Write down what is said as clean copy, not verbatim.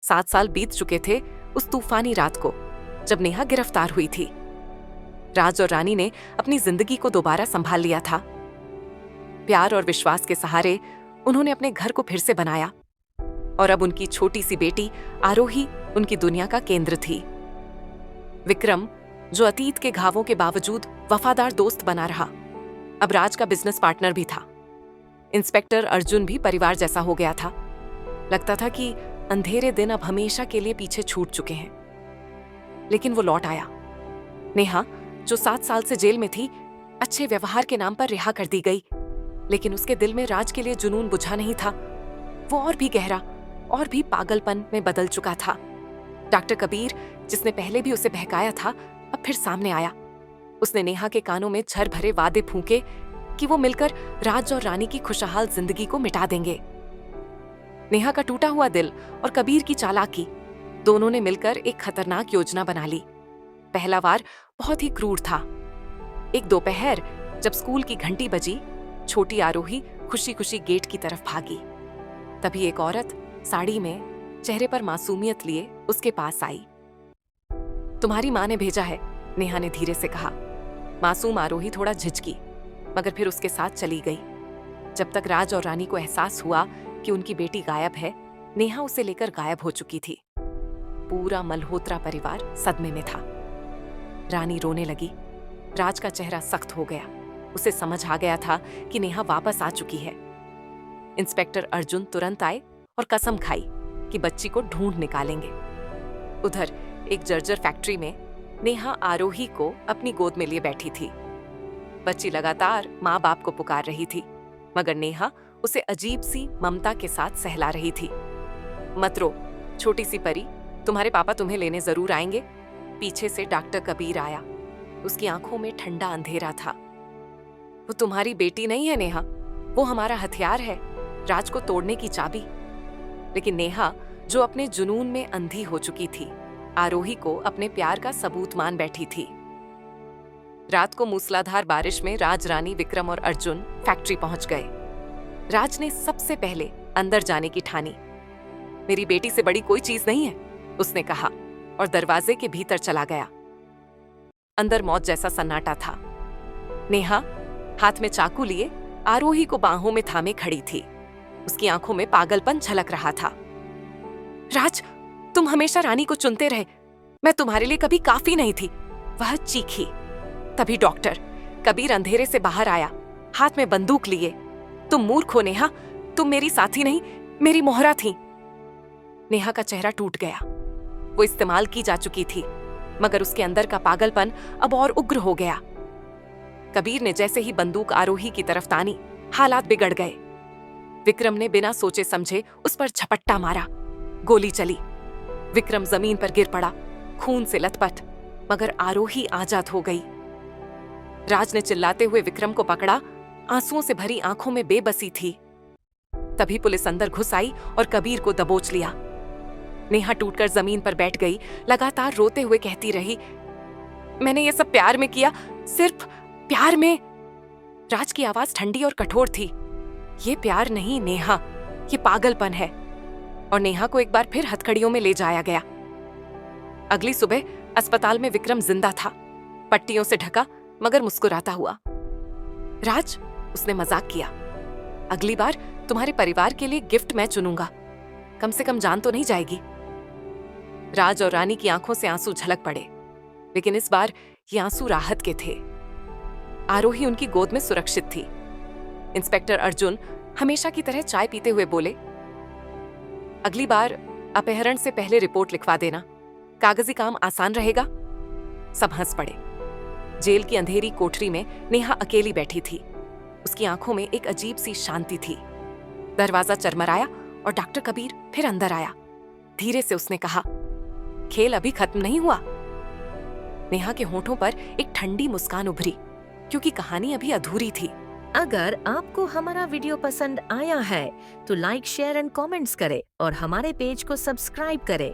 7 साल बीत चुके थे उस तूफानी रात को जब नेहा गिरफ्तार हुई थी। राज और रानी ने अपनी जिंदगी को दोबारा संभाल लिया था। प्यार और विश्वास के सहारे उन्होंने अपने घर को फिर से बनाया और अब उनकी छोटी सी बेटी आरोही उनकी दुनिया का केंद्र थी। विक्रम, जो अतीत के घावों के बावजूद वफादार दोस्त बना रहा, अब राज का बिजनेस पार्टनर भी था। इंस्पेक्टर अर्जुन भी परिवार जैसा हो गया था। लगता था कि अंधेरे दिन अब हमेशा के लिए पीछे छूट चुके हैं। लेकिन वो लौट आया। नेहा, जो 7 साल से जेल में थी, अच्छे व्यवहार के नाम पर रिहा कर दी गई, लेकिन उसके दिल में राज के लिए जुनून बुझा नहीं था। वो और भी गहरा और भी पागलपन में बदल चुका था। डॉक्टर कबीर, जिसने पहले भी उसे बहकाया था, अब फिर सामने आया। उसने नेहा के कानों में झर भरे वादे फूंके कि वो मिलकर राज और रानी की खुशहाल जिंदगी को मिटा देंगे। नेहा का टूटा हुआ दिल और कबीर की चालाकी, दोनों ने मिलकर एक खतरनाक योजना बना ली। पहला वार बहुत ही क्रूर था। एक दोपहर जब स्कूल की घंटी बजी, छोटी आरोही खुशी खुशी गेट की तरफ भागी। तभी एक औरत साड़ी में, चेहरे पर मासूमियत लिए उसके पास आई। तुम्हारी माँ ने भेजा है, नेहा ने धीरे से कहा। मासूम आरोही थोड़ा झिझकी, मगर फिर उसके साथ चली गई। जब तक राज और रानी को एहसास हुआ कि उनकी बेटी गायब है, नेहा उसे लेकर गायब हो चुकी थी। पूरा मल्होत्रा परिवार सदमे में था। रानी रोने लगी। राज का चेहरा सख्त हो गया। उसे समझ आ गया था कि नेहा वापस आ चुकी है। इंस्पेक्टर अर्जुन तुरंत आए और कसम खाई कि बच्ची को ढूंढ निकालेंगे। उधर एक जर्जर फैक्ट्री में नेहा आरोही को अपनी गोद में लिए बैठी थी। बच्ची लगातार माँ बाप को पुकार रही थी, मगर नेहा उसे अजीब सी ममता के साथ सहला रही थी। मत रो, छोटी सी परी, तुम्हारे पापा तुम्हें लेने जरूर आएंगे। पीछे से डॉक्टर कबीर आया। उसकी आंखों में ठंडा अंधेरा था। वो तुम्हारी बेटी नहीं है नेहा, वो हमारा हथियार है, राज को तोड़ने की चाबी। लेकिन नेहा, जो अपने जुनून में अंधी हो चुकी थी, आरोही को अपने प्यार का सबूत मान बैठी थी। रात को मूसलाधार बारिश में राज, रानी, विक्रम और अर्जुन फैक्ट्री पहुंच गए। राज ने सबसे पहले अंदर जाने की ठानी। मेरी बेटी से बड़ी कोई चीज नहीं है, उसने कहा और दरवाजे के भीतर चला गया। अंदर मौत जैसा सन्नाटा था। नेहा हाथ में चाकू लिए आरोही को बाहों में थामे खड़ी थी। उसकी आंखों में पागलपन झलक रहा था। राज, तुम हमेशा रानी को चुनते रहे, मैं तुम्हारे लिए कभी काफी नहीं थी, वह चीखी। तभी डॉक्टर कबीर अंधेरे से बाहर आया, हाथ में बंदूक लिए। तुम मूर्ख हो नेहा, तुम मेरी साथी नहीं, मेरी मोहरा थी। नेहा का चेहरा टूट गया। वो इस्तेमाल की जा चुकी थी, मगर उसके अंदर का पागलपन अब और उग्र हो गया। कबीर ने जैसे ही बंदूक आरोही की तरफ तानी, हालात बिगड़ गए। विक्रम ने बिना सोचे समझे उस पर झपट्टा मारा। गोली चली। विक्रम जमीन पर गिर पड़ा, खून से लथपथ, मगर आरोही आजाद हो गई। राज ने चिल्लाते हुए विक्रम को पकड़ा, आंसुओं से भरी आंखों में बेबसी थी। तभी पुलिस अंदर घुस आई और कबीर को दबोच लिया। नेहा टूटकर जमीन पर बैठ गई, लगातार रोते हुए कहती रही, मैंने ये सब प्यार में किया, सिर्फ प्यार में। राज की आवाज ठंडी और कठोर थी। ये प्यार नहीं नेहा, ये पागलपन है। और नेहा को एक बार फिर हथकड़ियों में ले जाया गया। अगली सुबह अस्पताल में विक्रम जिंदा था, पट्टियों से ढका मगर मुस्कुराता हुआ। राज, उसने मजाक किया, अगली बार तुम्हारे परिवार के लिए गिफ्ट मैं चुनूंगा, कम से कम जान तो नहीं जाएगी। राज और रानी की आंखों से आंसू झलक पड़े, लेकिन इस बार ये आंसू राहत के थे। आरोही उनकी गोद में सुरक्षित थी। इंस्पेक्टर अर्जुन हमेशा की तरह चाय पीते हुए बोले, अगली बार अपहरण से पहले रिपोर्ट लिखवा देना, कागजी काम आसान रहेगा। सब हंस पड़े। जेल की अंधेरी कोठरी में नेहा अकेली बैठी थी। उसकी आंखों में एक अजीब सी शांति थी। दरवाजा चरमराया और डॉक्टर कबीर फिर अंदर आया। धीरे से उसने कहा, खेल अभी खत्म नहीं हुआ। नेहा के होठों पर एक ठंडी मुस्कान उभरी, क्योंकि कहानी अभी अधूरी थी। अगर आपको हमारा वीडियो पसंद आया है तो लाइक, शेयर एंड कमेंट्स करें और हमारे पेज को सब्सक्राइब करें।